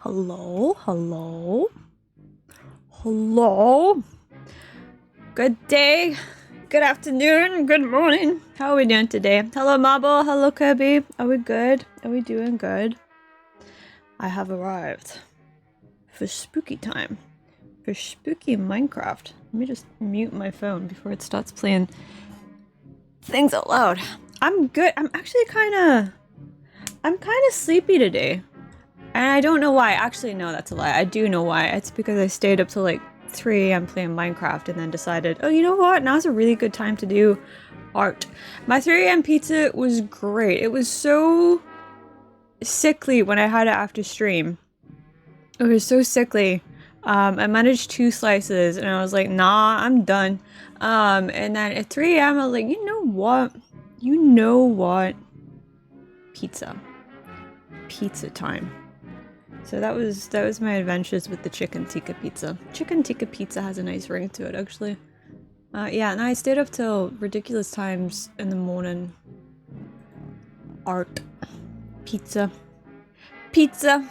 Hello, hello, hello. Good day, good afternoon, good morning. How are we doing today? Hello, Marble. Hello, Kirby. Are we good? Are we doing good? I have arrived for spooky time, for spooky Minecraft. Let me just mute my phone before it starts playing things out loud. I'm good. I'm kind of sleepy today. And I don't know why. Actually, no, that's a lie. I do know why. It's because I stayed up till like 3 a.m. playing Minecraft and then decided, oh, you know what? Now's a really good time to do art. My 3 a.m. pizza was great. It was so sickly when I had it after stream. It was so sickly. I managed 2 slices and I was like, nah, I'm done. And then at 3 a.m. I was like, you know what? You know what? Pizza. Pizza time. So that was my adventures with the chicken tikka pizza. Chicken tikka pizza has a nice ring to it, actually. Yeah, and I stayed up till ridiculous times in the morning. Art. Pizza. Pizza.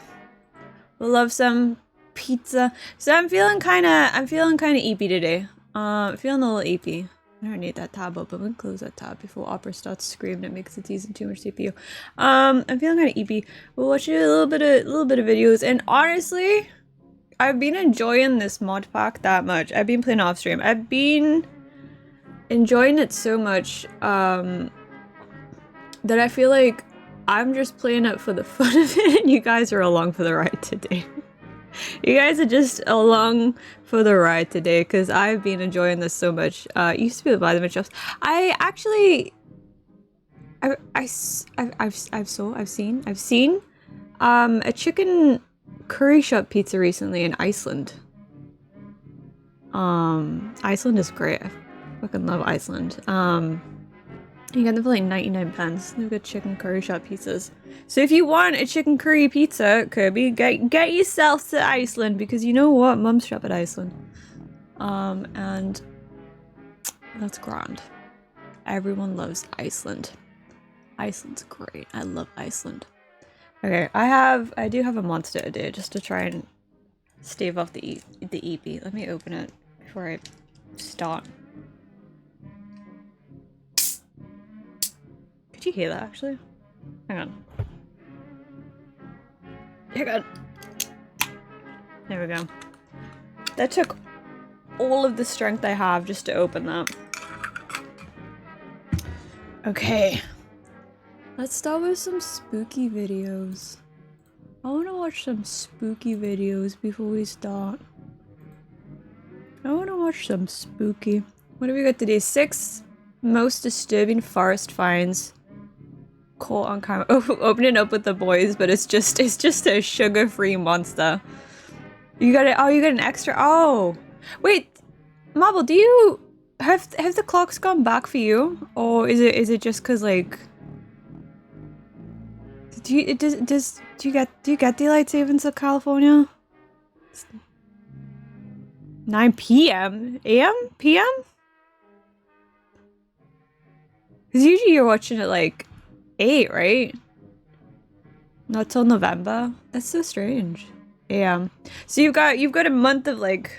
We'll love some pizza. So I'm feeling kinda eepy today. Feeling a little eepy. I don't need that tab open. We can close that tab before Opera starts screaming it makes it using too much CPU. I'm feeling kind of eepy. We'll watch a little bit of videos, and honestly, I've been enjoying this mod pack that much. I've been playing off stream. I've been enjoying it so much that I feel like I'm just playing it for the fun of it, and you guys are along for the ride today. You guys are just along for the ride today because I've been enjoying this so much. It used to be able to buy them at shops. I actually, I've seen a chicken curry shop pizza recently in Iceland. Iceland is great. I fucking love Iceland. You get them for like 99 pence. They've got chicken curry shop pizzas. So if you want a chicken curry pizza, Kirby, get yourself to Iceland because you know what? Mum's shop at Iceland. And that's grand. Everyone loves Iceland. Iceland's great. I love Iceland. Okay, I do have a monster today just to try and stave off the EP. Let me open it before I start. Could you hear that, actually? Hang on. Hang on. There we go. That took all of the strength I have just to open that. Okay. Let's start with some spooky videos. I want to watch some spooky videos before we start. I want to watch some spooky. What do we got today? 6 most disturbing forest finds. Caught on camera. Oh, opening up with the boys, but it's just a sugar-free monster. You got it. Oh, you got an extra. Oh, wait, Marble, do you have the clocks gone back for you, or is it just cause like? Do you get daylight savings in California? 9 p.m. a.m. p.m. Because usually you're watching it like 8, right? Not till November. That's so strange. Yeah. So you've got a month of like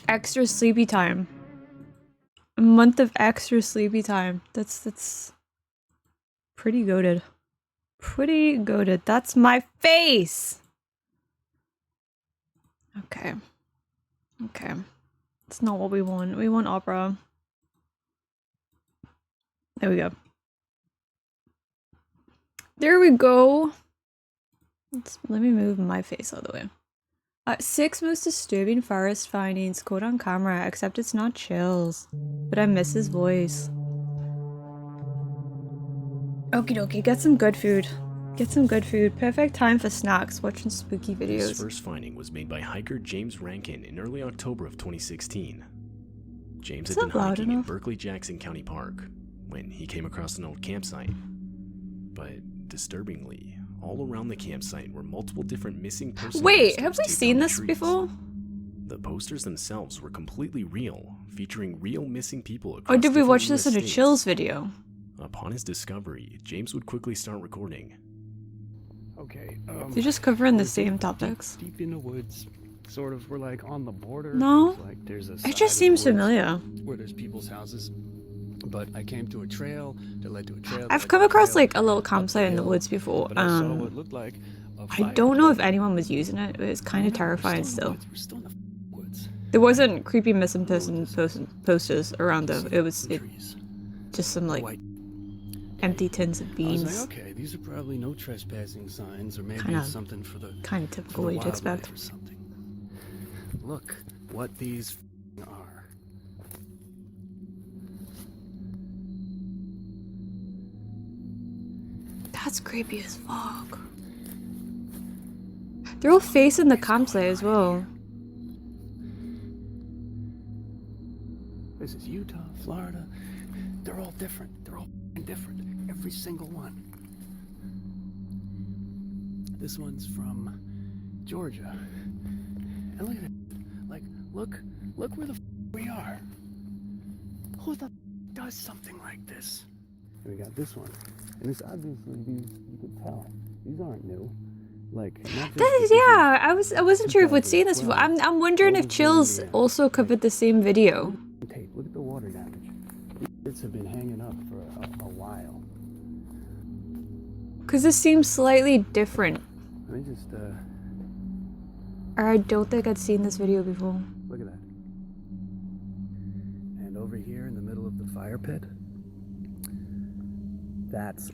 extra sleepy time. A month of extra sleepy time. That's pretty goated. Pretty goated. That's my face. Okay. Okay. It's not what we want. We want opera. There we go. There we go. Let me move my face out of the way. 6 most disturbing forest findings caught on camera, except it's not Chills. But I miss his voice. Okie dokie, get some good food. Get some good food. Perfect time for snacks, watching spooky videos. This first finding was made by hiker James Rankin in early October of 2016. James had been hiking in Berkeley-Jackson County Park when he came across an old campsite. But disturbingly, all around the campsite were multiple different missing persons. Wait, have we seen this before? The posters themselves were completely real, featuring real missing people across. Or did we watch US this in a states. Chills video? Upon his discovery, James would quickly start recording. Okay. They're just covering the we're same deep, topics. Deep in the woods, sort of. We're like on the border. No, There's a it side just of the seems woods familiar. where there's people's houses. But I came to a trail that led to a trail. I've come across like a little campsite in the woods before. But I saw what looked like a I fire don't know if pit. anyone was using it. It was kind of terrifying still. We're still in the woods. There wasn't creepy missing person posters around though. It was just some like empty tins of beans. I was like, okay, these are probably no trespassing signs, or maybe it's something for the kind of typical what you'd expect. Or something. Look what these are. That's creepy as fuck. They're all facing the campsite as well. This is Utah, Florida. They're all different. They're all different. Every single one. This one's from Georgia. And look at it. Like, look where the we are. Who the does something like this? And we got this one. And it's obviously you could tell. These aren't new. Like, yeah, I wasn't sure if we'd seen this before. I'm wondering if Chills also covered the same video. Look at the water damage. These bits have been hanging up for a while. Cause this seems slightly different. Let me just I don't think I'd seen this video before. look at that. And over here in the middle of the fire pit.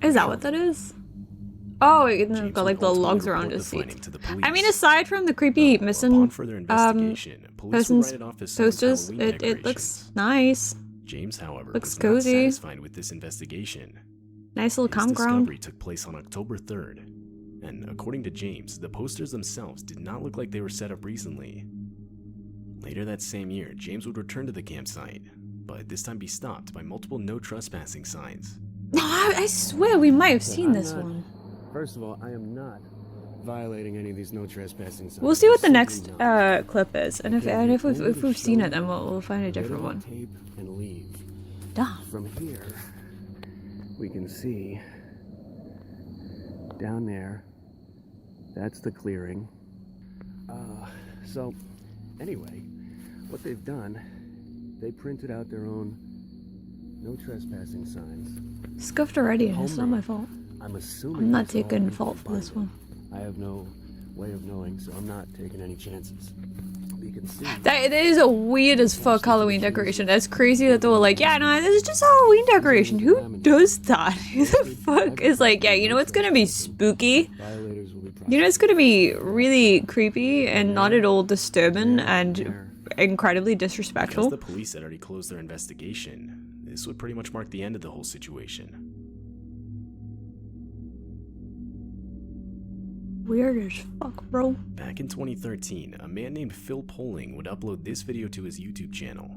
Is that what that is? Oh, and got like the logs around his seat. I mean, aside from the creepy missing person's posters, it looks nice. James, however, looks was cozy. not satisfied with this investigation. Nice little His campground. discovery took place on October 3rd, and according to James, the posters themselves did not look like they were set up recently. Later that same year, James would return to the campsite, but this time be stopped by multiple no trespassing signs. No, I swear we might have seen this one. First of all, I am not violating any of these no trespassing signs. We'll see what the next clip is, and if we've seen it, then we'll find a different one. Tape and leave. Damn. From here, we can see down there. That's the clearing. So anyway, what they've done, they printed out their own no trespassing signs. Scuffed already, and it's not my fault. I'm assuming I'm not taking fault for this one. I have no way of knowing, so I'm not taking any chances. You can see. That is a weird as fuck Halloween decoration. That's crazy that they were like, yeah, no, this is just a Halloween decoration. Who does that? Who the fuck is like, yeah, you know it's gonna be spooky? You know it's gonna be really creepy and not at all disturbing and incredibly disrespectful. Because the police had already closed their investigation, this would pretty much mark the end of the whole situation. Weird as fuck, bro. Back in 2013, a man named Phil Poling would upload this video to his YouTube channel.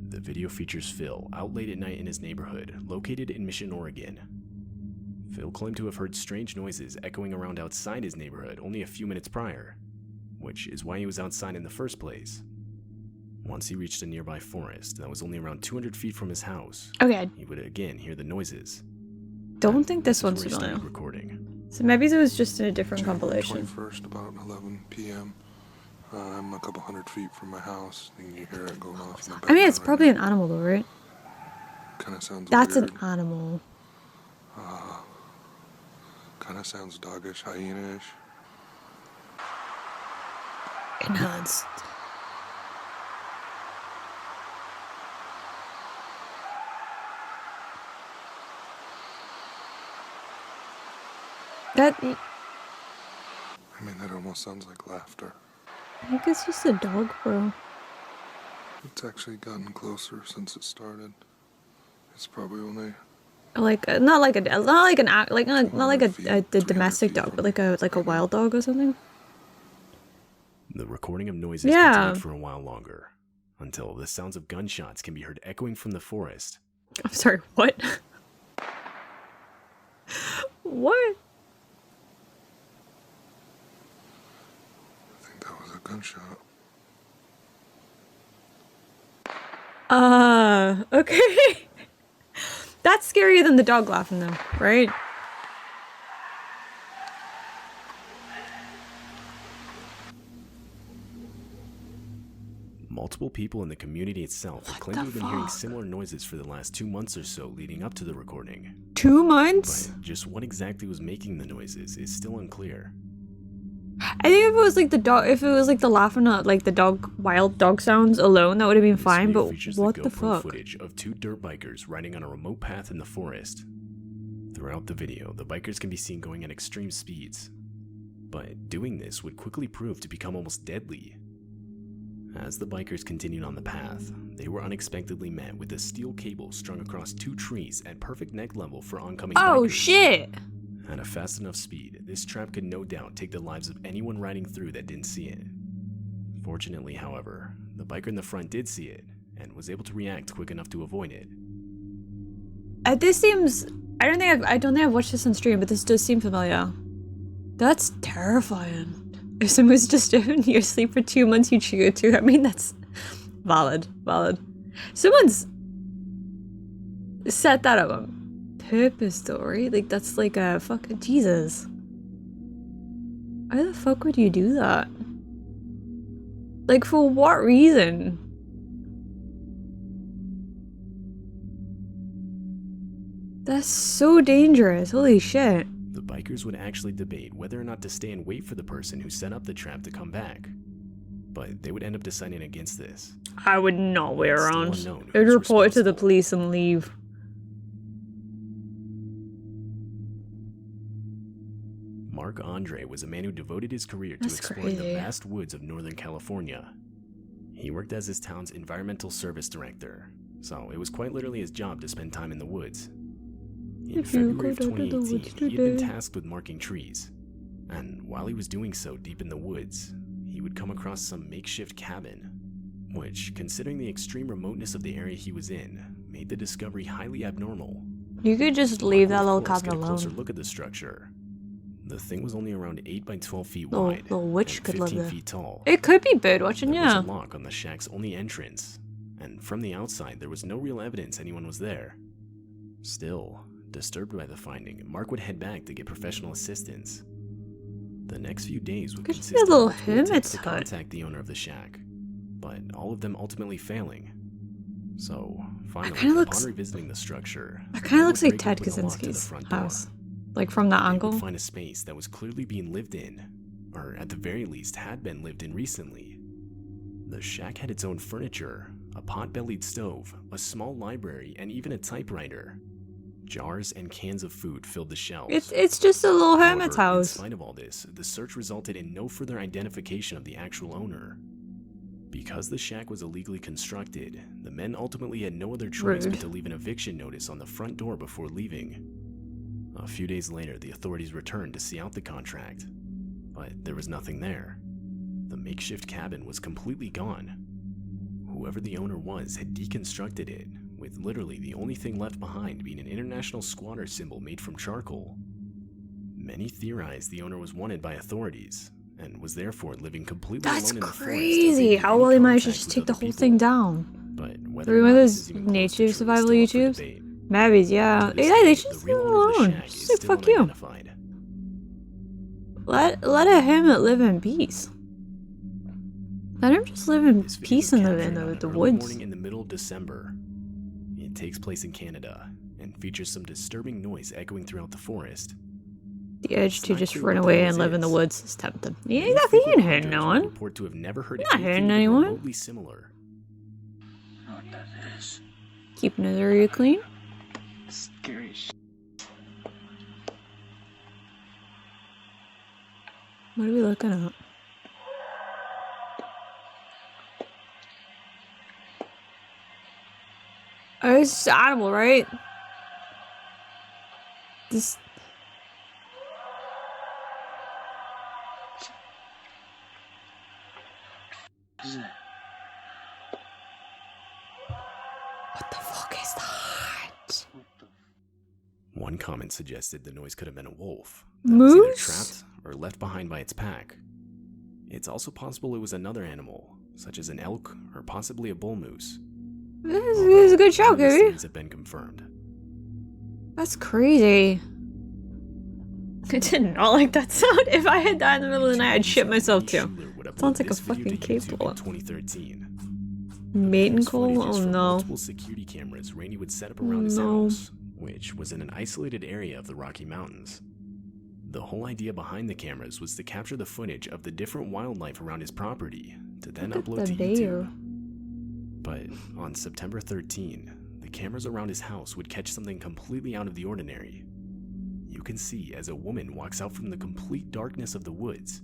The video features Phil out late at night in his neighborhood, located in Mission, Oregon. Phil claimed to have heard strange noises echoing around outside his neighborhood only a few minutes prior, which is why he was outside in the first place. Once he reached a nearby forest that was only around 200 feet from his house, he would again hear the noises. Don't think this one's familiar. Recording. So maybe it was just in a different compilation. 21st, about 11 p.m. I'm a couple hundred feet from my house, and you hear it going off in the background. I mean, it's probably an animal though, right? Kind of sounds That's weird. An animal. Kind of sounds doggish, hyena-ish. Enhanced. That... I mean, that almost sounds like laughter. I think it's just a dog, bro. It's actually gotten closer since it started. It's probably only... Like not like a domestic dog, but like a wild dog or something. The recording of noises continued for a while longer, until the sounds of gunshots can be heard echoing from the forest. I'm sorry, what? What? I think that was a gunshot. Okay. That's scarier than the dog laughing though, right? Multiple people in the community itself had claimed to have been hearing similar noises for the last 2 months or so leading up to the recording. 2 months? But just what exactly was making the noises is still unclear. I think if it was like the dog, if it was like the laughing at like the dog, wild dog sounds alone, that would have been fine. But what the fuck? Footage of 2 dirt bikers riding on a remote path in the forest. Throughout the video, the bikers can be seen going at extreme speeds, but doing this would quickly prove to become almost deadly. As the bikers continued on the path, they were unexpectedly met with a steel cable strung across 2 trees at perfect neck level for oncoming bikers. Oh shit! At a fast enough speed, this trap could no doubt take the lives of anyone riding through that didn't see it. Fortunately, however, the biker in the front did see it, and was able to react quick enough to avoid it. This seems... I don't think I've watched this on stream, but this does seem familiar. That's terrifying. If someone's just in your sleep for 2 months, you chew it too. I mean, that's valid. Someone's set that up on purpose, though, right? Like, that's like a fucking Jesus. Why the fuck would you do that? Like, for what reason? That's so dangerous. Holy shit. The bikers would actually debate whether or not to stay and wait for the person who set up the trap to come back. But they would end up deciding against this. I would not wait around. I would report it to the police and leave. Mark Andre was a man who devoted his career to exploring the vast woods of Northern California. He worked as his town's environmental service director, so it was quite literally his job to spend time in the woods. In February of 2018, he had been tasked with marking trees, and while he was doing so deep in the woods, he would come across some makeshift cabin, which, considering the extreme remoteness of the area he was in, made the discovery highly abnormal. You could just leave that little cabin alone. Get a closer look at the structure. The thing was only around 8 by 12 feet wide and 15 feet tall. It could be birdwatching, yeah. There was a lock on the shack's only entrance, and from the outside there was no real evidence anyone was there. Still, disturbed by the finding, Mark would head back to get professional assistance. The next few days would consist of multiple attempts to contact the owner of the shack, but all of them ultimately failing. So, finally, upon revisiting the structure, it kind of looks like Ted Kaczynski's house. Like from that angle? They would find a space that was clearly being lived in, or at the very least had been lived in recently. The shack had its own furniture, a pot-bellied stove, a small library, and even a typewriter. Jars and cans of food filled the shelves. It's just a little hermit's house. In spite of all this, the search resulted in no further identification of the actual owner. Because the shack was illegally constructed, the men ultimately had no other choice but to leave an eviction notice on the front door before leaving. A few days later, the authorities returned to see out the contract, but there was nothing there. The makeshift cabin was completely gone. Whoever the owner was had deconstructed it, with literally the only thing left behind being an international squatter symbol made from charcoal. Many theorized the owner was wanted by authorities, and was therefore living completely alone in the forest. That's crazy! How well he managed to just take the whole thing down. But whether one of those nature survival YouTube? Maybe, yeah. They just leave him alone. Just like, fuck you. Let a hermit live in peace. Let him just live in peace in the woods. Morning in the middle of December. It takes place in Canada and features some disturbing noise echoing throughout the forest. The urge to just run away and live in the woods is tempting. Yeah, exactly. You ain't hurting no one. Report to have never heard not hurting anyone. Remotely similar. Keeping his area clean. Scary shit. What are we looking at? Oh, it's an animal, right? This. What the fuck is that? One comment suggested the noise could have been a wolf. Moose? Either trapped or left behind by its pack. It's also possible it was another animal, such as an elk or possibly a bull moose. This is a good show, Gary. Have been confirmed. That's crazy. I did not like that sound. If I had died in the middle of the night, I'd shit myself too. Sounds like a fucking cable. 2013. Mating This call? footage is Oh from no. multiple security cameras Rainey would set up around his No. house, which was in an isolated area of the Rocky Mountains. The whole idea behind the cameras was to capture the footage of the different wildlife around his property to then Look at upload the to bear. YouTube. But on September 13, the cameras around his house would catch something completely out of the ordinary. You can see as a woman walks out from the complete darkness of the woods.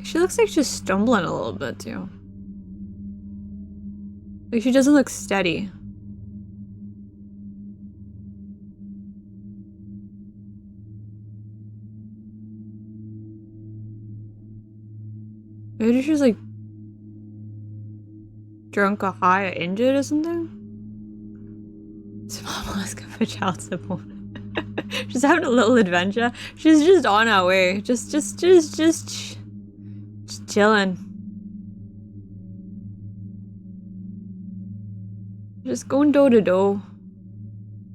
She looks like she's stumbling a little bit too. Like she doesn't look steady. Maybe she's like drunk or high or injured or something? Small asking for child support. She's having a little adventure. She's just on her way. Just chilling. Just going door to door.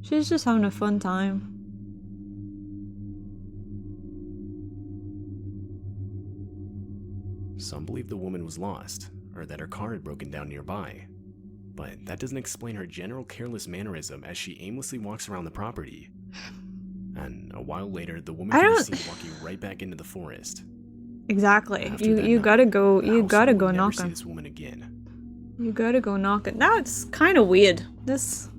She's just having a fun time. Some believe the woman was lost, or that her car had broken down nearby. But that doesn't explain her general careless mannerism as she aimlessly walks around the property. And a while later, the woman can be seen walking right back into the forest. Exactly. After You that gotta night, go. the You household gotta would go never see knocking. this woman again. You gotta go knocking. That's kind of weird. That's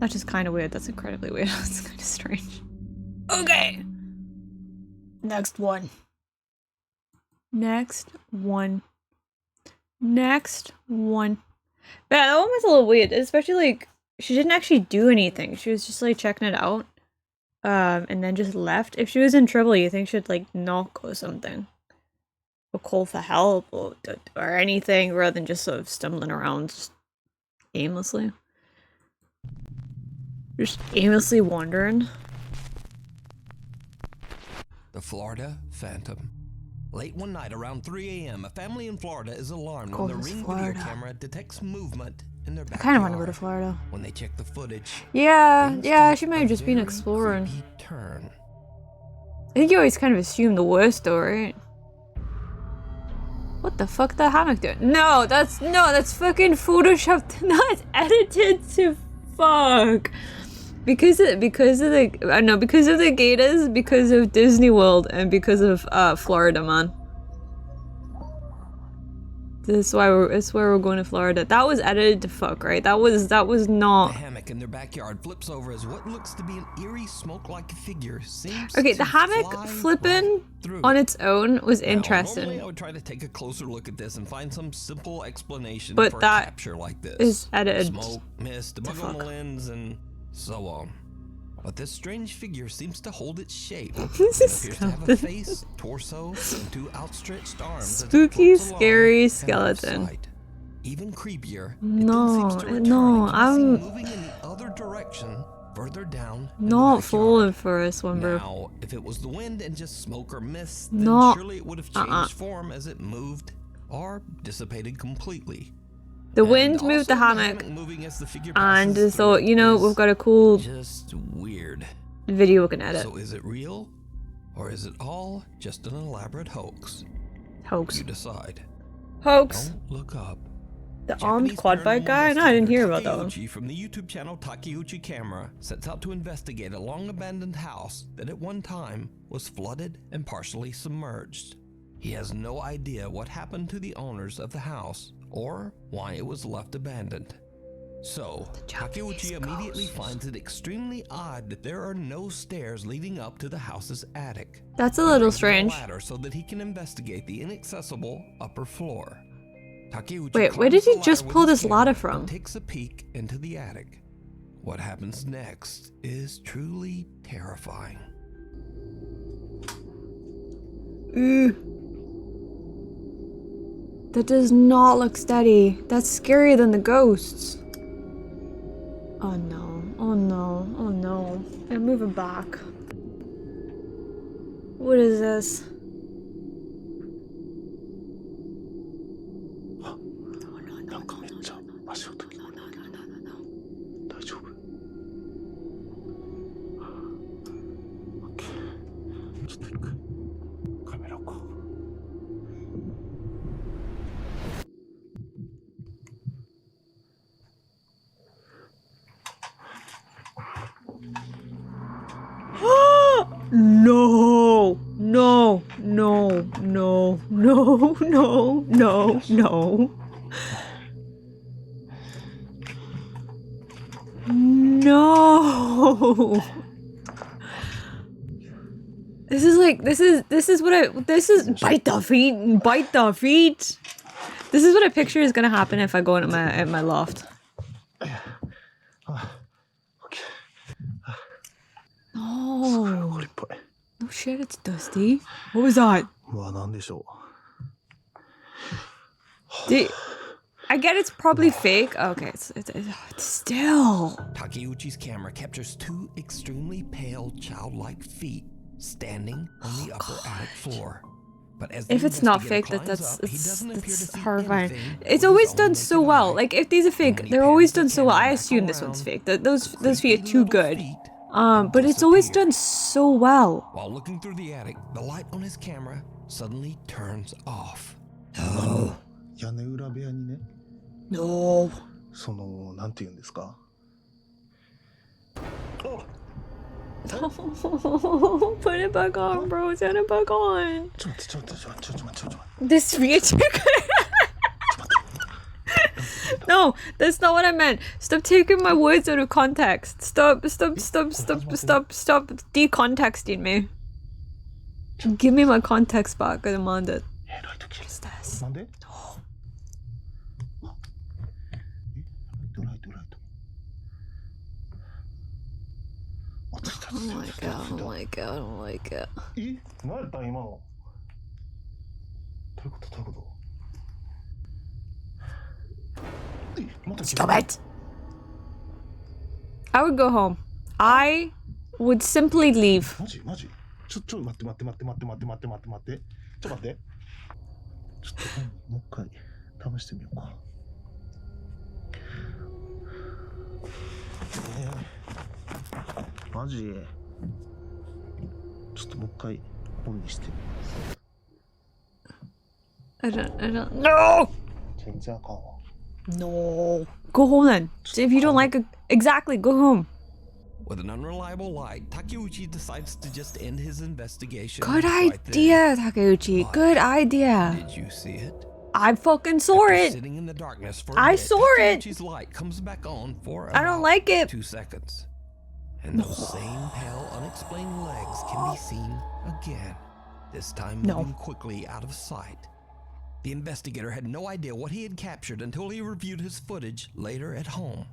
just kind of weird. That's incredibly weird. That's kind of strange. Okay. Next one. Next one. Next one. But yeah, that one was a little weird, especially like she didn't actually do anything. She was just like checking it out, and then just left. If she was in trouble, you think she'd like knock or something, or call for help or anything, rather than just sort of stumbling around just aimlessly. Just aimlessly wandering. The Florida Phantom. Late one night around 3 a.m., a family in Florida is alarmed when the Ring video camera detects movement in their I backyard. kind of want to go to Florida. When they check the footage, Yeah, she might have just been very exploring. creepy turn. I think you always kind of assume the worst though, right? What the fuck that hammock doing? No, that's fucking photoshopped. That's edited to fuck. Because of the gators, because of Disney World, and because of Florida, man. That's why we're going to Florida. That was edited to fuck, right? That was not. The hammock in their backyard flips over as what looks to be an eerie smoke-like figure seems Okay, to the hammock fly flipping right through on it. its own was Now, interesting. normally I would try to take a closer look at this and find some simple explanation But for a that capture like this. is edited Smoke, mist, a bug on the fuck. lens, and so on. But this strange figure seems to hold its shape. This It is appears to have a face, torso, and two outstretched arms. as it Spooky, floats along scary and out of skeleton. sight. Even creepier, it No, then seems to return no, and can be seen I'm moving in the other direction, further down in not the falling backyard. for this one, bro. Now, if it was the wind and just smoke or mist, then No. surely it would have changed form as it moved or dissipated completely. The And wind also moved the hammock, moving as the figure and passes thought, through you know, is we've got a cool just weird. video we can edit. So is it real, or is it all just an elaborate hoax? Hoax. You decide. Hoax. Don't look up. The armed Japanese quad bike paranormal guy? No, I didn't hear about that one. Takeuchi from the YouTube channel Takeuchi Camera sets out to investigate a long-abandoned house that at one time was flooded and partially submerged. He has no idea what happened to the owners of the house or why it was left abandoned. So, Takeuchi immediately finds it extremely odd that there are no stairs leading up to the house's attic. That's a He little brings a strange. ladder so that he can investigate the inaccessible upper floor. Takeuchi Wait, where climbs did the he just ladder with pull his this ladder camera from? and takes a peek into the attic. What happens next is truly terrifying. That does not look steady. That's scarier than the ghosts. Oh no. Oh no. Oh no. I'm moving back. What is this? No, no, no, no, no, no, no, no. No. This is bite the feet, bite the feet. This is what I picture is gonna happen if I go into my loft. Oh. No shit, it's dusty. What was that? I get it's probably fake. Okay, it's still. Takeuchi's camera captures two extremely pale, childlike feet standing on the upper attic floor. But as If it's not fake, that's horrifying. It's always done so well. Like if these are fake, they're always done so well. I assume this one's fake. Those feet are too good. But it's always done so well. While looking through the attic, the light on his camera suddenly turns off. No. 屋根裏部屋にね、 No. そのなんて言うんですか。 Put it back on, bro. Turn it back on. ちょっと待って。 This feature. No, that's not what I meant. Stop taking my words out of context. Stop decontexting me. Give me my context back, I demand it. ライト切れ。 What's this? なんで？ No. ライト。あ、ついた。 Oh my god, I don't like it, I don't like it. え？何やったん今の？どういうこと？ Stop it! I would go home. I would simply leave. マジ？ちょっと待って。ちょっと待って。ちょっともう一回試してみようか。マジ？ちょっともう一回オンにして。 I don't. No! 全然あかんわ。 No. Go home then. If you don't like it, exactly, go home. With an unreliable light, Takeuchi decides to just end his investigation. Good right idea, there. Takeuchi. But Good idea. Did you see it? I fucking saw After it. Sitting in the darkness for a I bit, saw it. Takeuchi's light comes back on for I don't about like it. 2 seconds. And those same pale, unexplained legs can be seen again. This time moving quickly out of sight. The investigator had no idea what he had captured until he reviewed his footage later at home.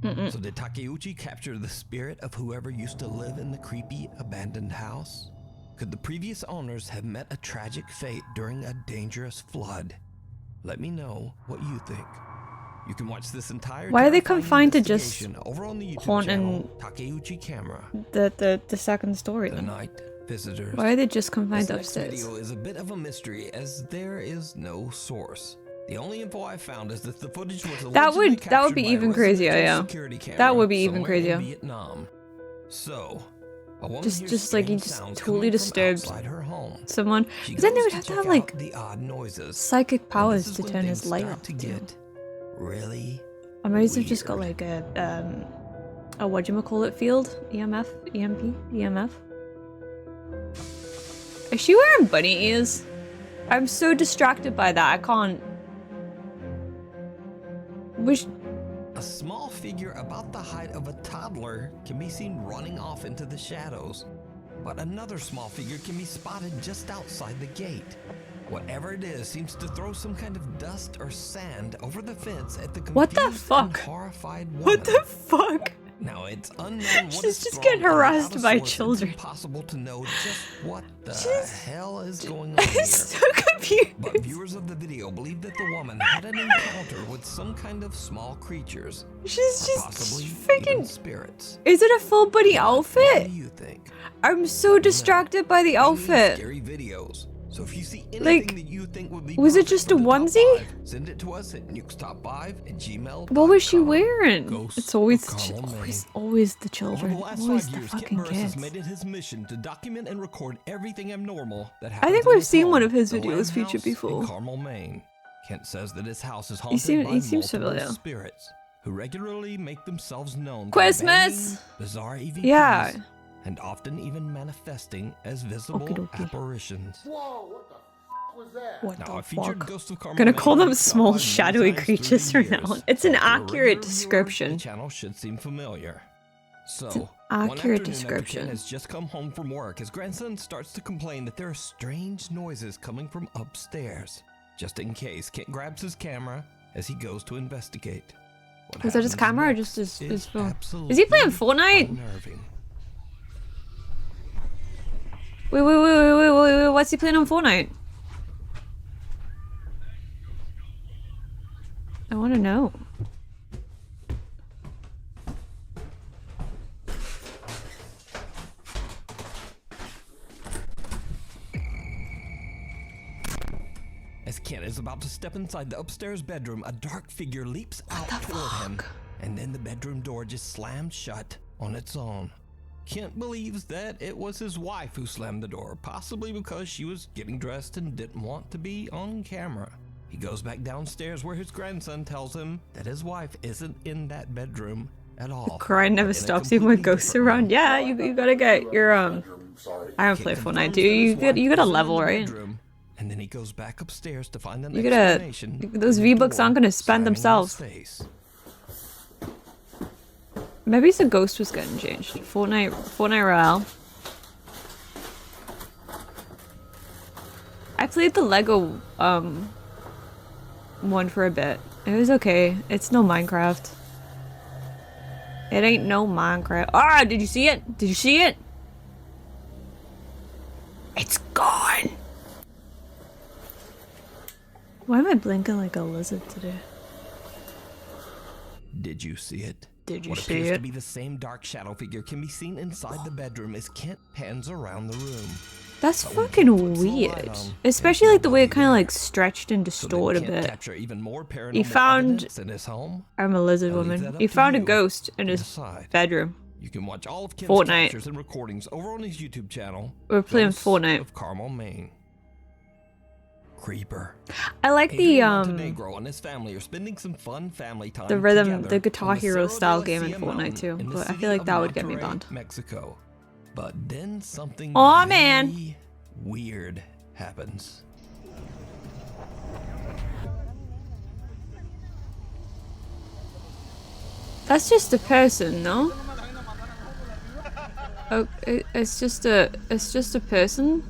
So did Takeuchi capture the spirit of whoever used to live in the creepy abandoned house? Could the previous owners have met a tragic fate during a dangerous flood? Let me know what you think. You can watch this entire Why are they terrifying confined to just investigation over on the YouTube haunting channel Takeuchi Camera. the second story The then? night visitors. Why are they just confined This next upstairs? video is a bit of a mystery as there is no source. The only info I found is that the footage was That would allegedly be captured by a even crazier, residential yeah. security camera That would be even somewhere in crazier. Vietnam. So, a woman Just hears like he strange just sounds totally coming from disturbed outside her home. Someone. She But then they goes would to have to check have out like the odd noises. psychic And powers this is to when turn things his light start off to too. get really I might have just got weird. like a whatchamacallit field? EMF? EMP? EMF? Is she wearing bunny ears? I'm so distracted by that, I can't. Wish. A small figure about the height of a toddler can be seen running off into the shadows, but another small figure can be spotted just outside the gate. Whatever it is seems to throw some kind of dust or sand over the fence at the What the confused and fuck? horrified woman. What the fuck? Now it's unknown what She's is just thrown getting and without harassed a by source, children. It's impossible to know just what the She's- hell is going on I'm here. so confused. But viewers of the video believe that the woman had an encounter with some kind of small creatures, She's just possibly freaking. even spirits. Is it a full buddy What outfit? do you think? I'm so distracted by the We need outfit. Scary videos. So if you see anything Like, that you think would be was it perfect just for a the top onesie? 5, send it to us at nukestop5@gmail.com. What was she wearing? Ghosts It's always of the Carmel, Maine. always the Over children. the last Always 5 the years, Kit fucking Burris has kids. made it his mission to document and record everything abnormal that I happens think in we've his seen home, one of his the videos Lamb featured House in before. Carmel, Maine. Kent says that his house is He haunted by seems multiple familiar. spirits who regularly make themselves known by Christmas! banging bizarre EVPs, Yeah. and often even manifesting as visible Okie dokie. apparitions. What Now, the a featured fuck? Ghost of Karma Gonna call man them small stopped by shadowy many times through creatures the from now on. years. It's an So if you're a accurate regular viewer, description. The channel should seem familiar. So, an one accurate afternoon description. after Ken has just come home from work, his grandson starts to complain that there are strange noises coming from upstairs. Just in case, Kent grabs his camera as he goes to investigate. What Is that his happens camera or next just his phone? absolutely Is he playing Fortnite? unnerving. Wait, what's he playing on Fortnite? I want to know. As Ken is about to step inside the upstairs bedroom, a dark figure leaps out toward him, and then the bedroom door just slams shut on its own. Kent believes that it was his wife who slammed the door, possibly because she was getting dressed and didn't want to be on camera. He goes back downstairs where his grandson tells him that his wife isn't in that bedroom at all. Crying never but in a stops even when completely ghosts different around. room. Yeah, you gotta get your I don't play Kent Fortnite, confirms do you? that his You wife got a isn't in level, the right? bedroom, and then he goes back upstairs to find an You gotta. explanation. Those in the V-Bucks door aren't gonna spend slamming in his themselves. face. Maybe the ghost was getting changed. Fortnite Royale. I played the Lego one for a bit. It was okay. It's no Minecraft. It ain't no Minecraft. Ah, did you see it? Did you see it? It's gone. Why am I blinking like a lizard today? Did you see it? Did you What see appears it? to be the same dark shadow figure can be seen inside the bedroom as Kent pans around the room. That's But when fucking Kent puts the light weird. on, Especially there's like the way it nobody kind of there. like stretched and So then distorted a Kent bit. capture even more paranormal He found- evidence in his home. I'm a lizard I leave woman. that up He to found a you ghost in to his decide. bedroom. You can watch all of Kent's Fortnite. captures and recordings over on his YouTube channel. We're playing Ghosts Fortnite. of Carmel, Maine. Creeper. I like the Adrian Montenegro and his family are spending some fun family time rhythm, together the Guitar on the Hero Cerro style de la game in Silla Fortnite Mountain too, in the but I city feel like of that would get me Monterrey, banned. Mexico. But then something Aw, man. very weird happens. That's just a person, no? Oh, it's just a person?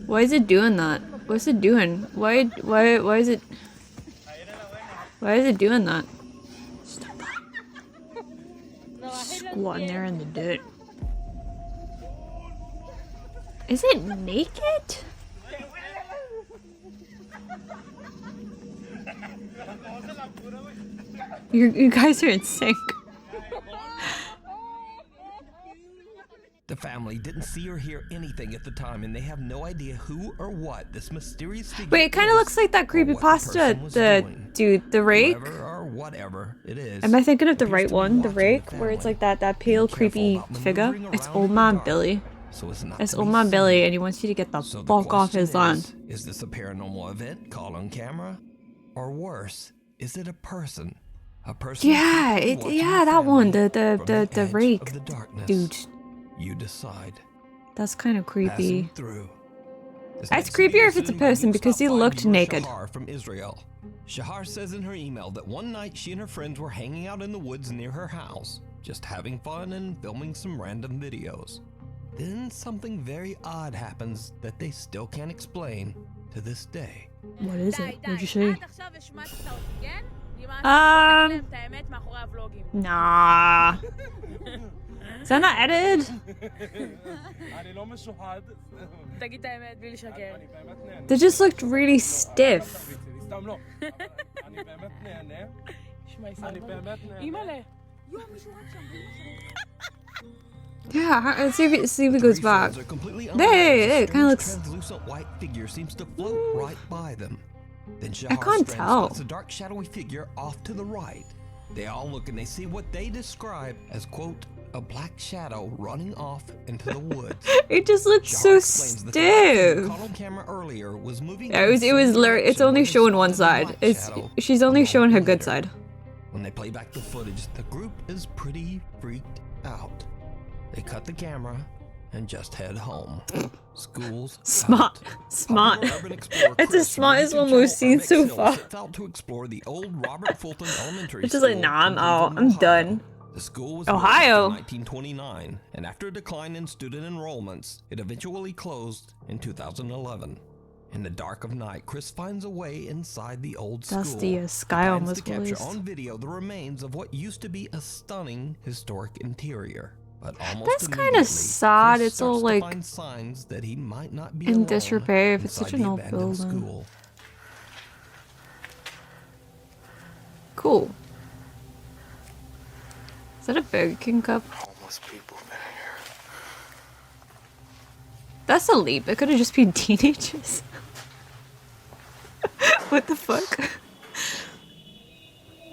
Why is it doing that? What's it doing? Why is it doing that? Stop that. Squatting there in the dirt. Is it naked? You guys are in sync. The family didn't see or hear anything at the time, and they have no idea who or what this mysterious figure Wait, it kind of is looks like that or what the creepypasta. person was The doing. dude, the rake. Whoever or whatever it is. Am I thinking of the appears right to be one? The watching rake, where it's family, like that pale, being careful creepy about figure. maneuvering It's around old in the man dark, Billy. so as not It's to old be man seen. Billy, and he wants you to get the So the fuck off his question lawn. is this a paranormal event caught on camera? Or worse, is it a person? A person Yeah, secretly it, watching yeah, the that one, family the from the edge rake, of the darkness. dude. You decide. That's kind of creepy. Passing through. This That's next video creepier is if it's a sent by person because he Newstop 5 looked viewer naked. Shahar from Israel. Shahar says in her email that one night she and her friends were hanging out in the woods near her house, just having fun and filming some random videos. Then something very odd happens that they still can't explain to this day. What is it? What'd you say? עד עכשיו השמצת אותי, כן? נמאס לי, Um, תגיד להם את האמת מאחורי הוולוגים. Nah. Is that not edited? אני לא משוחד. תגיד את האמת בלי לשקר. אני באמת נהנה. They just looked really stiff. סתם לא. אני באמת נהנה. שמע, אני באמת נהנה. אימא'לה. Yeah, let's see if it goes Three back. friends are completely Hey, unaware as a it kinda strange looks- translucent white figure seems to float right by them. Then Shahar's can't friend tell. spots a dark shadowy figure off to the right. They all look and they see what they describe as, quote, a black shadow running off into the woods. It just looked Shahar so explains that the figure stiff. caught on camera earlier was moving Yeah, in the it's same it's direction only where they showing one spotted the side. black It's shadow she's a only moment showing her good later. side. When they play back the footage, the group is pretty freaked out. They cut the camera and just head home. Schools Smart. out. Smart. Popular urban explorer It's the Chris from smartest YouTube one we've channel seen RMX so Hill far. sets out to explore the old Robert Fulton Elementary It's just School like, nah, I'm in out. Cleveland, I'm done. The school was Ohio. built in 1929, and after a decline in student enrollments, it eventually closed in 2011. In the dark of night, Chris finds a way inside the old school. That's the Sky He on plans was to capture released. on video the remains of what used to be a stunning historic interior. But almost That's kinda immediately, sad. Chris It's all, starts to like, find signs that he might not be in alone disrepair if it's inside such an the old abandoned building. school. Cool. Is that a Burger King cup? Homeless people been here. That's a leap. It could have just been teenagers. What the fuck?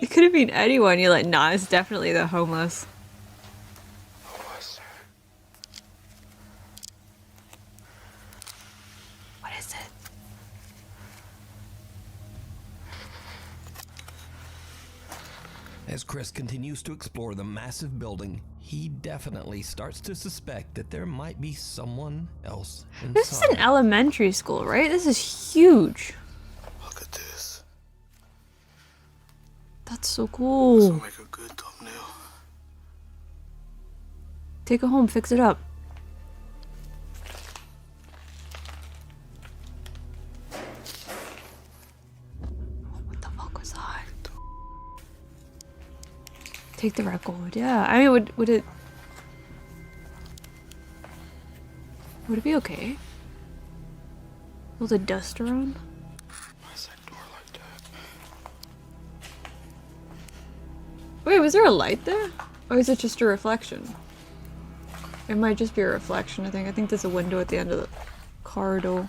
It could have been anyone. You're like, nah, it's definitely the homeless. What is it? As Chris continues to explore the massive building, he definitely starts to suspect that there might be someone else inside. This is an elementary school, right? This is huge. Look at this. That's so This cool. will make a good thumbnail. Take it home, fix it up. What the fuck was that? Take the record. Yeah, I mean, would it be okay? Will the dust around? Why's that door like that? Wait, was there a light there? Or is it just a reflection? It might just be a reflection, I think. I think there's a window at the end of the corridor.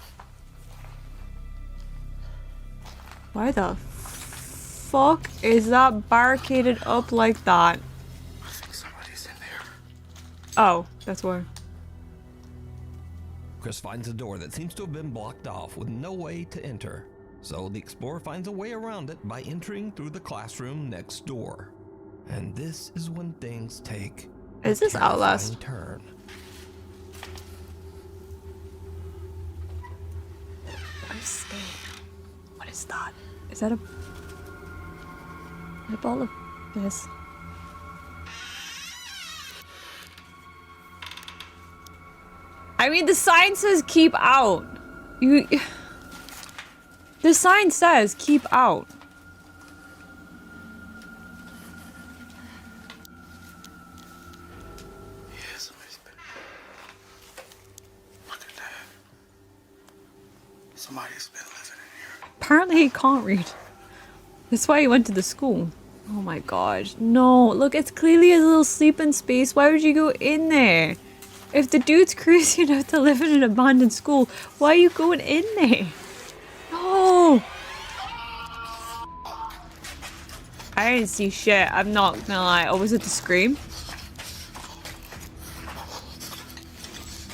Why the fuck is that barricaded up like that? I think somebody's in there. Oh, that's why. Chris finds a door that seems to have been blocked off with no way to enter. So the explorer finds a way around it by entering through the classroom next door. And this is when things take Is this terrifying Outlast? turn. I'm scared. What is that? Is that a ball of piss? I mean, the sign says keep out. The sign says keep out. Yeah, somebody's been. Look at that. Somebody's been living in here. Apparently he can't read. That's why he went to the school. Oh my god. No, look, it's clearly a little sleeping space. Why would you go in there? If the dude's crazy enough to live in an abandoned school, why are you going in there? No! I didn't see shit. I'm not gonna lie. Oh, was it the scream?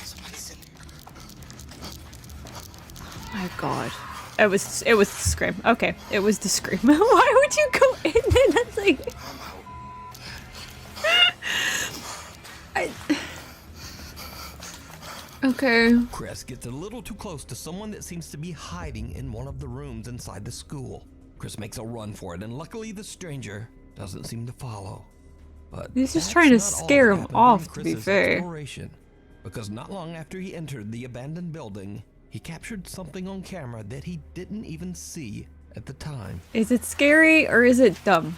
Somebody's in here. My god. It was the scream. Okay, it was the scream. Why would you go in there? That's like... Okay. Chris gets a little too close to someone that seems to be hiding in one of the rooms inside the school. Chris makes a run for it, and luckily the stranger doesn't seem to follow. But He's just that's trying to not all scare that him happened off, during to be Chris's fair. exploration, because not long after he entered the abandoned building, he captured something on camera that he didn't even see at the time. Is it scary or is it dumb?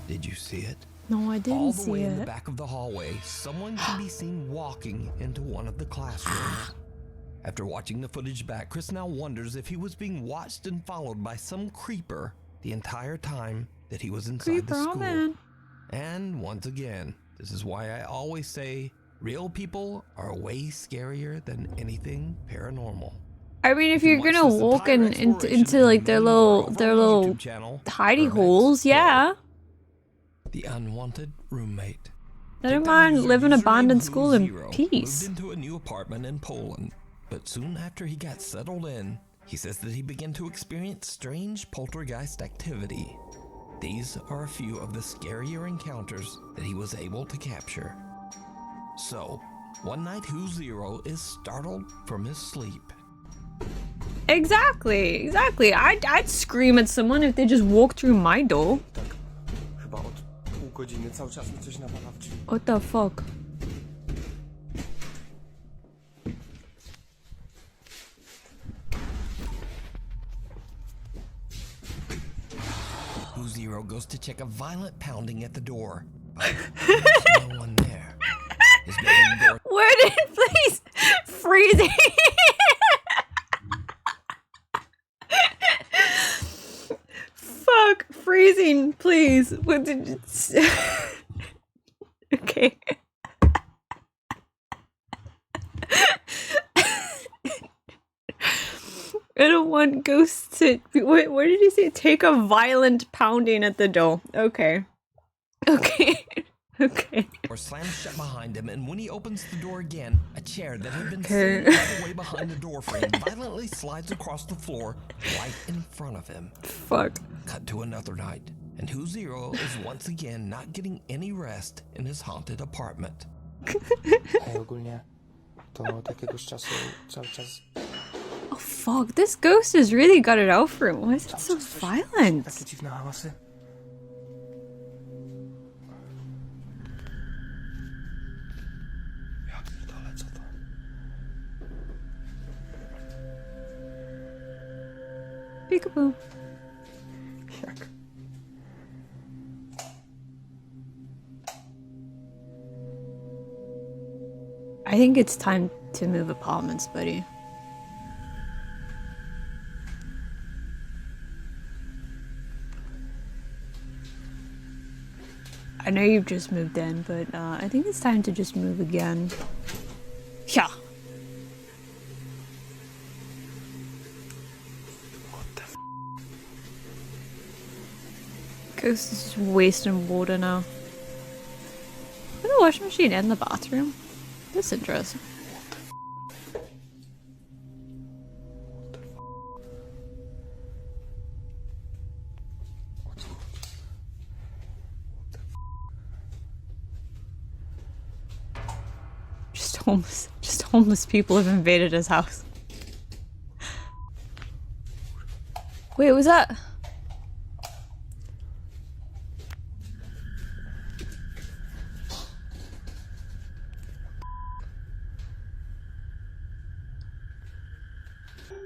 Did you see it? No, I didn't All the see way in the it. back of the hallway, someone can be seen walking into one of the classrooms. After watching the footage back, Chris now wonders if he was being watched and followed by some creeper the entire time that he was inside Creeper, the oh school. man. And once again, this is why I always say real people are way scarier than anything paranormal. I mean, if You you're can gonna watch this walk entire into exploration like in their main little over their on my little YouTube channel, hidey RMX holes, Hill. yeah. The unwanted roommate. Let him TikTok mind user live in username abandoned Who school in Zero peace. moved into a new apartment in Poland. But soon after he got settled in, he says that he began to experience strange poltergeist activity. These are a few of the scarier encounters that he was able to capture. So, one night Who Zero is startled from his sleep. Exactly. I'd scream at someone if they just walked through my door. Chyba od pół godziny cały czas mi coś nawala w drzwi. What the fuck? Who Zero goes to check a violent pounding at the door. But there's no one there. His bedroom door Where did please freezing? Fuck, freezing, please. What did you Okay. I don't want ghosts to. What did he say? Take a violent pounding at the door. Okay. Okay. Okay. or slams shut behind him, and when he opens the door again, a chair that had been Okay. sitting all the way behind the door frame violently slides across the floor right in front of him. Fuck. Cut to another night, and Who Zero is once again not getting any rest in his haunted apartment. Ogólnie to takiegoś czasu cały czas Oh fuck, this ghost has really got it out for him. Why is it so violent? takie dziwne hałasy. Ja pierdolę, co to? Peekaboo. Jak? I think it's time to move apartments, buddy. I know you've just moved in, but I think it's time to just move again. Yeah. Ghost is just wasting water now. Is the washing machine in the bathroom? That's interesting. Just homeless people have invaded his house. Wait, was that?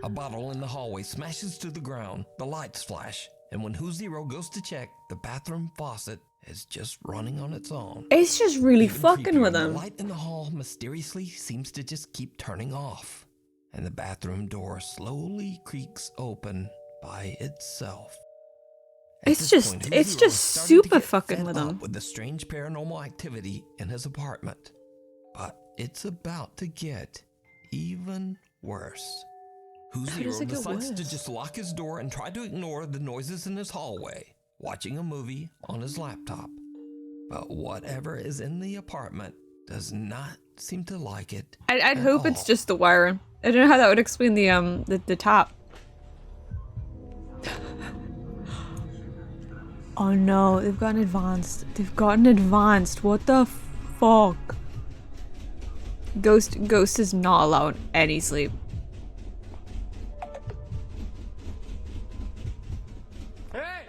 A bottle in the hallway smashes to the ground, the lights flash, and when Who Zero goes to check, the bathroom faucet is just running on its own. It's just really Even fucking creepier, with the him. light in the hall mysteriously seems to just keep turning off, and the bathroom door slowly creaks open by itself. At It's this just- point, Who it's Zero just is starting to super get fucking fed with up him. with the strange paranormal activity in his apartment. But it's about to get even worse. Who How Zero does it get decides to worse? just lock his door and try to ignore the noises in his hallway, watching a movie on his laptop. But whatever is in the apartment does not seem to like it. I'd at hope it's all. just the wiring. I don't know how that would explain the top. Oh no, they've gotten advanced. They've gotten advanced. What the fuck? Ghost is not allowed any sleep. Hej!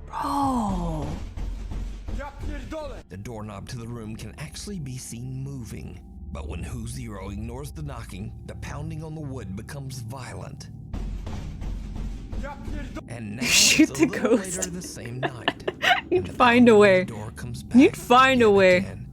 Bro. Ja pierdolę! The doorknob to the room can actually be seen moving. But when Who Zero ignores the knocking, the pounding on the wood becomes violent. Ja pierdolę! And now Shoot it's a the little ghost. later the same night. You'd and the find a pounding on way. the door comes back You'd find a yet way. again.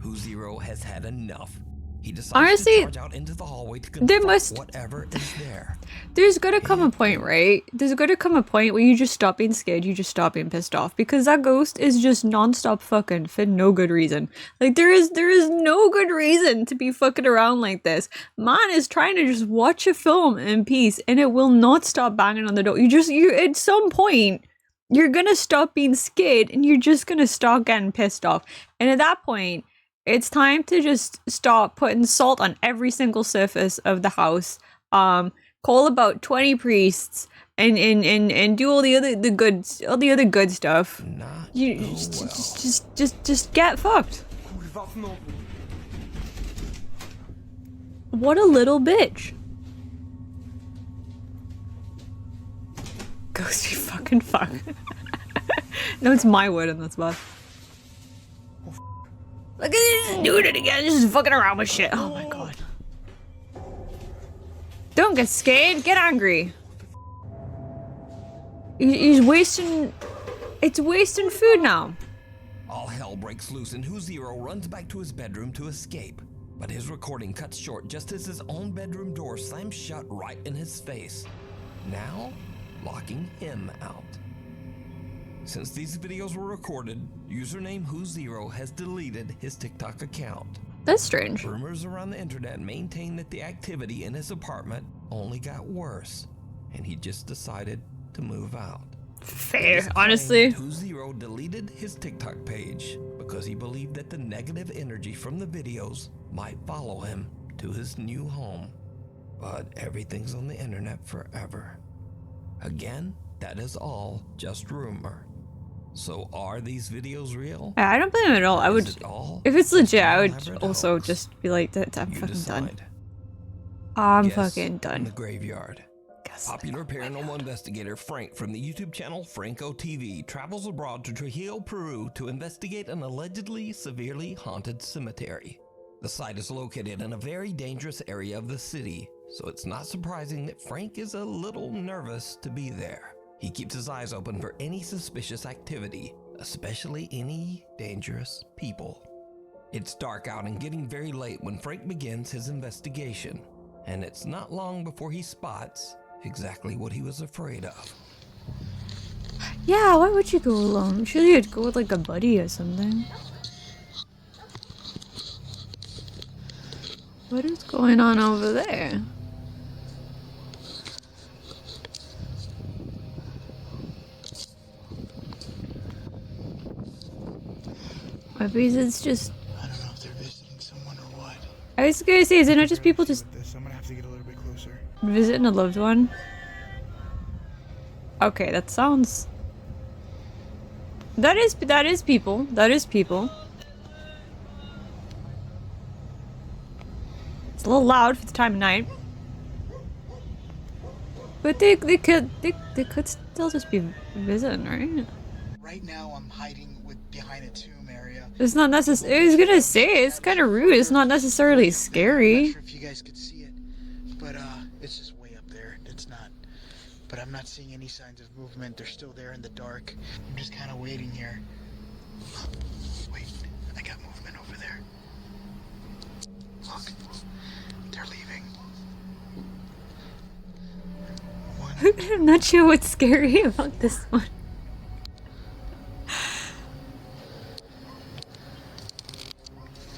Who Zero has had enough. He decides Honestly, to charge out into the hallway to there confront must- whatever is there. There's gotta come a point, right? There's gotta come a point where you just stop being scared, you just stop being pissed off. Because that ghost is just non-stop fucking for no good reason. Like there is no good reason to be fucking around like this. Man is trying to just watch a film in peace and it will not stop banging on the door. You at some point you're gonna stop being scared and you're just gonna start getting pissed off. And at that point, It's time to just stop putting salt on every single surface of the house. Call about 20 priests and do all the other good stuff. Not You go just get fucked. What a little bitch. Ghosty fucking fuck. No, it's my word in this spot. Look at this, doing it again. Just fucking around with shit. Oh my god. Don't get scared. Get angry. He's wasting. It's wasting food now. All hell breaks loose and Who Zero runs back to his bedroom to escape. But his recording cuts short just as his own bedroom door slams shut right in his face. Now, locking him out. Since these videos were recorded, username Who Zero has deleted his TikTok account. That's strange. Rumors around the internet maintain that the activity in his apartment only got worse, and he just decided to move out. Fair, honestly. Who Zero deleted his TikTok page because he believed that the negative energy from the videos might follow him to his new home. But everything's on the internet forever. Again, that is all just rumor. So are these videos real? I don't blame him at all. I would, if it's legit, I would also just be like, I'm fucking done. I'm fucking done. In the graveyard. Popular paranormal investigator Frank from the YouTube channel Franco TV travels abroad to Trujillo, Peru to investigate an allegedly severely haunted cemetery. The site is located in a very dangerous area of the city, so it's not surprising that Frank is a little nervous to be there. He keeps his eyes open for any suspicious activity, especially any dangerous people. It's dark out and getting very late when Frank begins his investigation, and it's not long before he spots exactly what he was afraid of. Yeah, why would you go alone? Surely you'd go with like a buddy or something. What is going on over there? Maybe it's just. I don't know if they're visiting someone or what. I was gonna say, isn't it just people just I'm gonna have to get a little bit closer. visiting a loved one? Okay, that sounds. That is people. That is people. It's a little loud for the time of night. But they could still just be visiting, right? Right now I'm hiding behind a tomb area. It's not necessary. I was gonna say, it's kind of rude. It's not necessarily scary. I'm not sure if you guys could see it, but it's just way up there. It's not. But I'm not seeing any signs of movement. They're still there in the dark. I'm just kind of waiting here. Wait, I got movement over there. Look, they're leaving. I'm not sure what's scary about this one.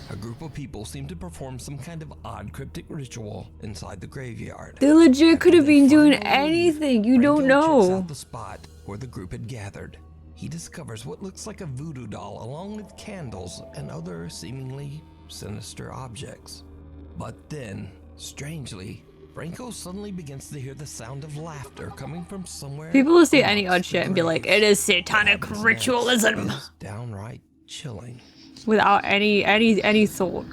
A group of people seem to perform some kind of odd cryptic ritual inside the graveyard. They legit could have been doing anything. You don't Franco checks know. out the spot where the group had gathered. He discovers what looks like a voodoo doll along with candles and other seemingly sinister objects. But then, strangely, Franco suddenly begins to hear the sound of laughter coming from somewhere. People will say any odd shit and be like, it is satanic ritualism. Downright chilling. Without any thought.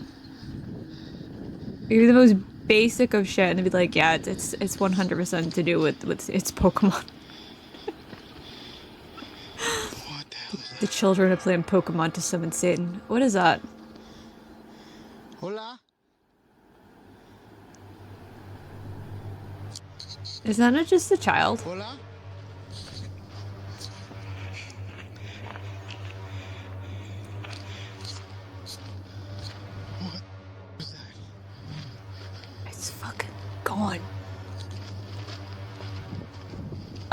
You're the most basic of shit and they'd be like, yeah, it's 100% to do with its Pokemon. The children are playing Pokemon to summon Satan. What is that? Hola. Is that not just a child? Hola. What was that? It's fucking gone.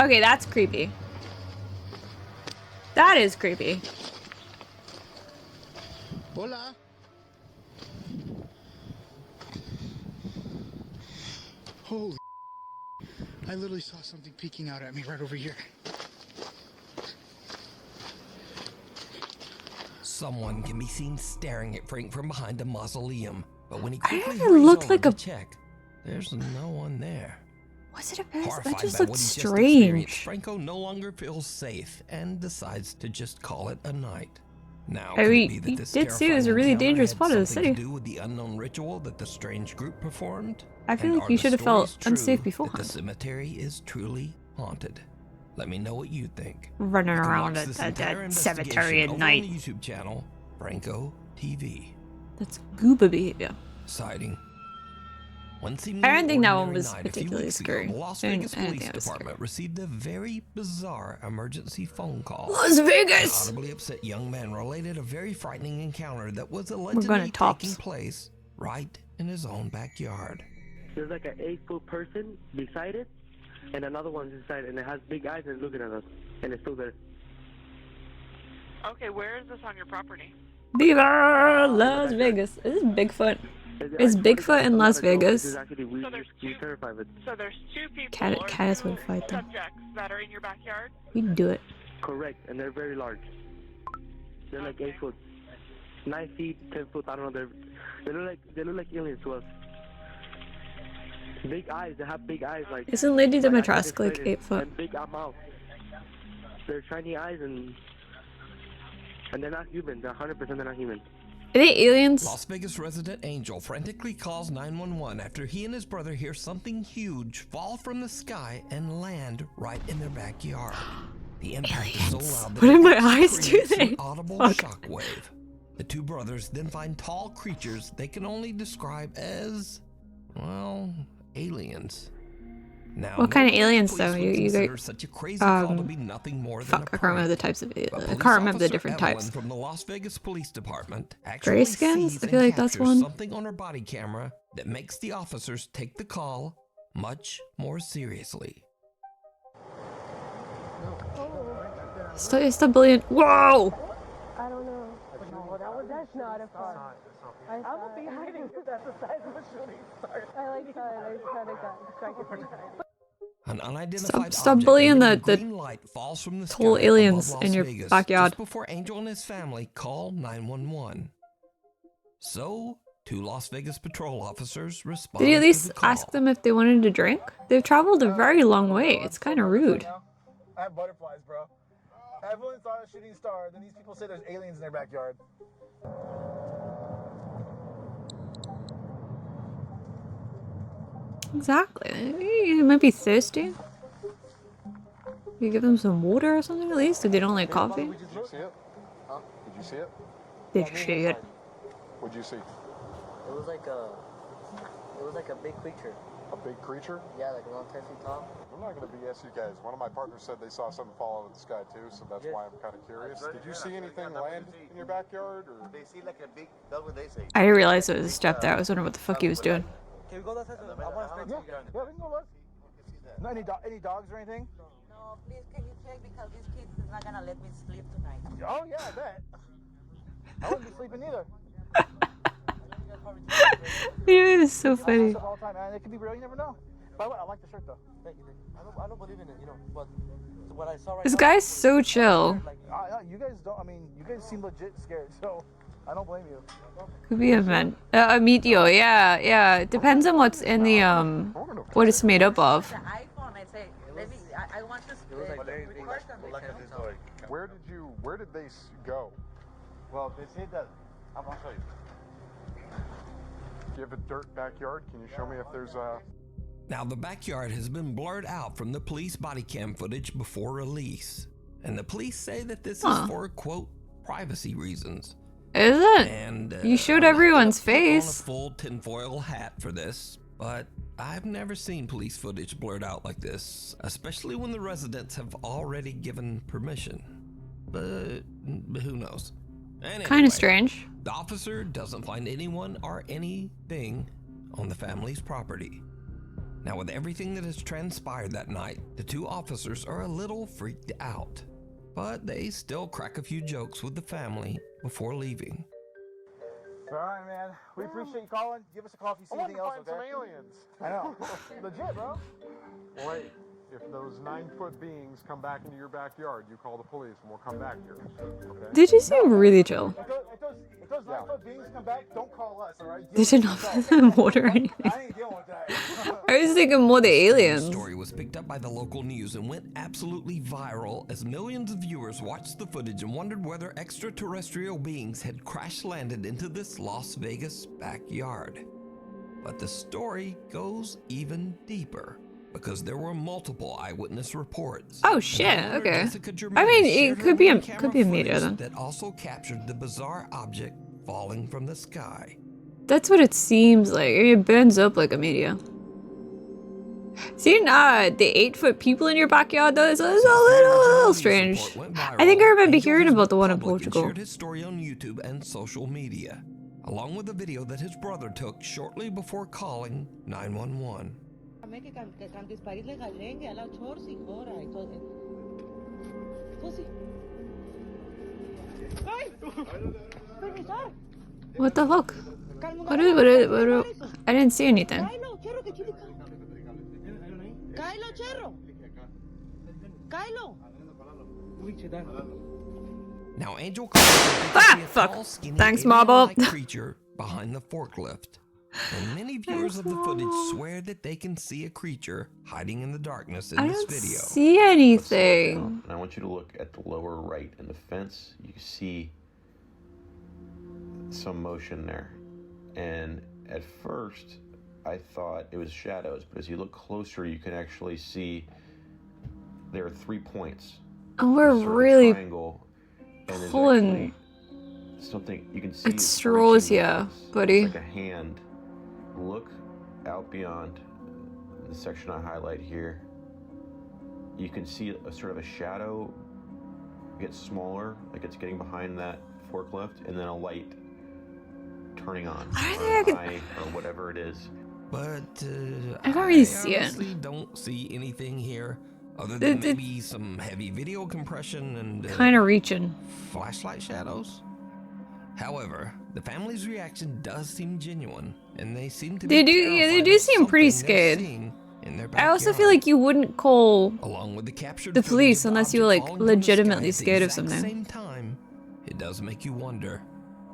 Okay, that's creepy. That is creepy. Hola. Holy. I literally saw something peeking out at me right over here. Someone can be seen staring at Frank from behind a mausoleum, but when he I quickly it hurries looked over like to a... check, there's no one there. Was it a person? That Horrified just by looked what he just experienced, strange. Franco no longer feels safe and decides to just call it a night. Now, I could mean, it be that you this did say it was a terrifying really encounter dangerous had part of the something city. to do with the unknown ritual that the strange group performed? I feel And like are you the should have felt stories true unsafe that beforehand. the cemetery is truly haunted? Let me know what you think. Running You can around watch at this a entire cemetery investigation at over night. on the YouTube channel, Franco TV. That's gooba behavior. Sighting. One I seemingly don't think that one ordinary was night a few particularly weeks ago, scary. the Las I didn't- Vegas I didn't Police think it was Department received a very bizarre emergency phone call. Las An Vegas! audibly upset young man related a very frightening encounter that was going allegedly to Tops. taking place right in his own backyard. There's like an 8-foot person beside it, and another one's inside, and it has big eyes and it's looking at us, and it's still there. Okay, where is this on your property? Viva Las Vegas! Is this Bigfoot? Is Bigfoot in Las Vegas? This is actually, we terrified of it. So there's two people Caddis would fight them. subjects that are in your backyard? We'd do it. Correct, and they're very large. They're like 8 foot, 9 feet, 10 foot. I don't know. They look like aliens to us. Big eyes. They have big eyes. Like Isn't Lady like, Dimitrescu like 8 foot? And big mouth. They're shiny eyes and they're not human. They're 100% they're not human. Are they aliens? Las Vegas resident Angel frantically calls 911 after he and his brother hear something huge fall from the sky and land right in their backyard. The impact is so loud that What did it my actually eyes do creates an then? audible Fuck. shockwave. The two brothers then find tall creatures they can only describe as, well, aliens. Now, What kind of normally aliens, police though? would You consider guys- such a crazy call to be nothing more than Fuck, a I can't remember prank. the types of... But I police can't remember the officer different Evelyn types. from the Las Vegas Police Department actually Grayskins? sees I feel and like that's captures one. something on her body camera that makes the officers take the call much more seriously. Stop bullying. Whoa! I don't know. That's not a fun. I would be hiding if that's the size of a shooting star. I like that. I just had a gun. An unidentified Stop object bullying emitting the green light falls from the total sky aliens above in Las your Vegas backyard. just before Angel and his family call 911. So, two Las Vegas patrol officers respond. Did you at to least the call. ask them if they wanted a drink? They've traveled a very long way. It's kind of rude. I have butterflies, bro. Everyone saw a shooting star, then these people say there's aliens in their backyard. Exactly. You might be thirsty. You give them some water or something at least if they don't like coffee. Did you see it? Huh? Did you see it? Did you see it? What'd you see? It was like a big creature. A big creature? Yeah, like around 10 feet tall. I'm not going to BS you guys. One of my partners said they saw something fall out of the sky too, so that's why I'm kind of curious. Did you see anything land in your backyard? Or? They see like a big, that's what they say. I didn't realize it was a step there. I was wondering what the fuck he was doing. Can we go outside? I want to speak to you guys. Yeah, we can go look. No, any dogs or anything? No, please can you check because these kids is not gonna let me sleep tonight. Oh yeah, I bet. I wouldn't be sleeping either. It is so funny. All the time, man. It could be real. You never know. By the way, I like the shirt though. Thank you. I don't believe in it, you know, but what I saw right This now, guy's so chill. You guys don't. I mean, you guys seem legit scared, so I don't blame you. Could be a meteor. Yeah, yeah. It depends on what's in the what it's made up of. The iPhone, I say, maybe I want to record them. Where did they go? Well, they say that. I'm gonna show you. Do you have a dirt backyard? Can you show me if there's a... Now, the backyard has been blurred out from the police body cam footage before release. And the police say that this is for, quote, privacy reasons. Is it? And You showed I'm not everyone's gonna put on face. a full tinfoil hat for this, but I've never seen police footage blurred out like this, especially when the residents have already given permission. But who knows? Anyway, Kind of strange. the officer doesn't find anyone or anything on the family's property. Now, with everything that has transpired that night, the two officers are a little freaked out, but they still crack a few jokes with the family before leaving. All right, man. We appreciate you calling. Give us a call if you see anything else, okay? some aliens. I know. Legit, bro. Wait, if those 9-foot beings come back into your backyard, you call the police and we'll come back here. Okay? They just seem really chill. If those 9-foot beings come back, don't call us, alright? They did not put them in water or anything. I ain't dealing with that. I was thinking more the aliens. The story was picked up by the local news and went absolutely viral as millions of viewers watched the footage and wondered whether extraterrestrial beings had crash-landed into this Las Vegas backyard. But the story goes even deeper because there were multiple eyewitness reports. Oh shit, okay. I mean, it could be a meteor then. That also captured the bizarre object falling from the sky. That's what it seems like. It burns up like a meteor. Seeing the 8-foot people in your backyard though is a little strange. I think I remember hearing about the one in Portugal. Shared his story on YouTube and social media, along with a video that his brother took shortly before calling 911. What the fuck? What? I didn't see anything. Now, Angel fuck. Thanks, Marble. Creature behind the forklift. And many viewers of the footage swear that they can see a creature hiding in the darkness in this video. I don't see anything. And I want you to look at the lower right in the fence. You can see some motion there. And at first, I thought it was shadows, but as you look closer, you can actually see there are 3 points. And we're really pulling something you can see. It straws, yeah, buddy. It's like a hand. Look out beyond the section I highlight here. You can see a sort of a shadow get smaller, like it's getting behind that forklift, and then a light turning on, or whatever it is. But I can't really see it. I don't see anything here other than maybe some heavy video compression and kind of reaching flashlight shadows. However, the family's reaction does seem genuine, and they seem to be they do seem pretty scared. I also feel like you wouldn't call the police unless you were like legitimately scared of something. At the same time, it does make you wonder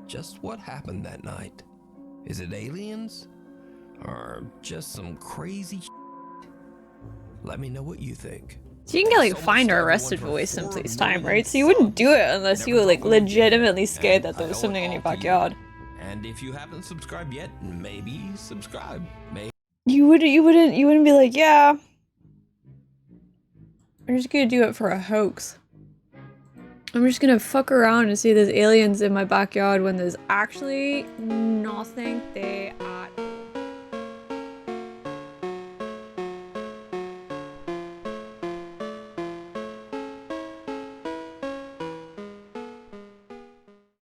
just what happened that night. Is it aliens or just some crazy shit? Let me know what you think. So you can get like find or arrested for waste someplace time, right? So you wouldn't do it unless you were like legitimately scared that there was something in your backyard. And if you haven't subscribed yet, maybe subscribe. You wouldn't be like, yeah, I'm just gonna do it for a hoax. I'm just gonna fuck around and see there's aliens in my backyard when there's actually nothing there